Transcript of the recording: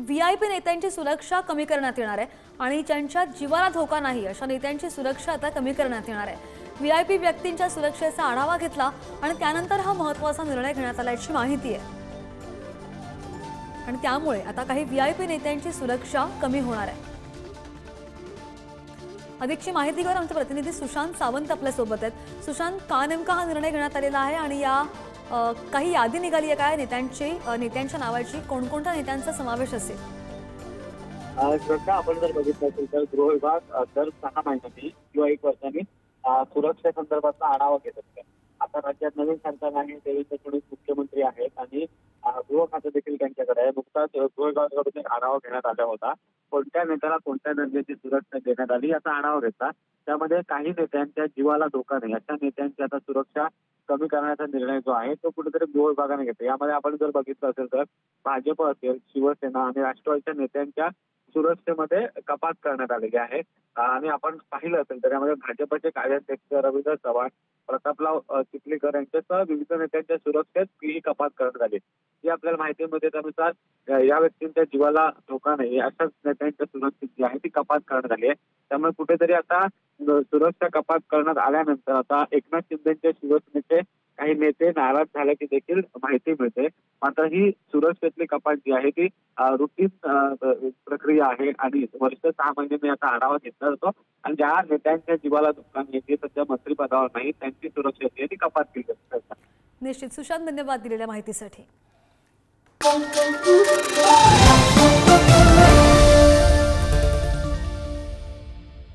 VIP नेत्यांची सुरक्षा कमी करण्यात येणार आहे आणि ज्यांच्या जीवाला धोका नाही अशा नेत्यांची सुरक्षा आता कमी करण्यात येणार आहे। व्हीआयपी व्यक्तींच्या सुरक्षेचा आढावा घेतला आणि त्यानंतर हा महत्त्वाचा निर्णय घेण्यात आल्याची माहिती आहे। आणि त्यामुळे आता काही व्हीआयपी नेत्यांची सुरक्षा कमी होणार आहे। अधिकची माहिती घेऊन आमचे प्रतिनिधी सुशांत सावंत आपल्या सोबत आहेत। सुशांत, का नेमका हा निर्णय घेण्यात आलेला आहे आणि या काही यादी निघाली आहे काय नेत्यांच्या नावाची, कोणकोणत्या नेत्यांचा समावेश असेल? श्रद्धा, आपण जर बघितलं असेल तर गृह विभाग दर 6 महिन्यांनी किंवा 1 वर्षांनी सुरक्षेसंदर्भातला आढावा घेत असते। आता राज्यात नवीन सरकार आहे, देवेंद्र फडणवीस मुख्यमंत्री आहेत आणि गृह खातं देखील त्यांच्याकडे आहे। नुकताच गृह विभागाकडून एक आढावा घेण्यात आला होता। कोणत्या नेत्याला कोणत्या दर्जाची सुरक्षा देण्यात आली याचा आढावा घेतला। त्यामध्ये काही नेत्यांच्या जीवाला धोका नाही अशा नेत्यांची आता सुरक्षा कमी करण्याचा निर्णय जो आहे तो कुठेतरी गृह विभागाने घेतला। यामध्ये आपण जर बघितलं असेल तर भाजप असेल, शिवसेना आणि राष्ट्रवादीच्या नेत्यांच्या सुरक्षेमध्ये कपात करण्यात आलेली आहे। आणि आपण पाहिलं असेल तर यामध्ये भाजपचे कार्याध्यक्ष रवींद्र चव्हाण, प्रतापराव चिखलीकर यांच्यासह विविध नेत्यांच्या सुरक्षेत ही कपात करण्यात आली। जी आपल्याला माहिती मिळते त्यानुसार या व्यक्तींच्या जीवाला धोका नाही अशाच नेत्यांच्या सुरक्षेत जी आहे ती कपात करण्यात आली आहे। त्यामुळे कुठेतरी आता सुरक्षा कपात करण्यात आल्यानंतर आता एकनाथ शिंदेच्या शिवसेनेचे काही नेते नाराज झाल्याची देखील माहिती मिळते। मात्र ही सुरक्षेतली कपात जी आहे ती रुटीन प्रक्रिया आहे आणि वर्ष 6 महिन्यांनी याचा आढावा घेतला जातो आणि ज्या नेत्यांच्या जीवाला धोका नाही ते सध्या मंत्रिपदावर नाही त्यांची सुरक्षा जी आहे ती कपात केली जाते। निश्चित सुशांत, धन्यवाद दिलेल्या माहितीसाठी।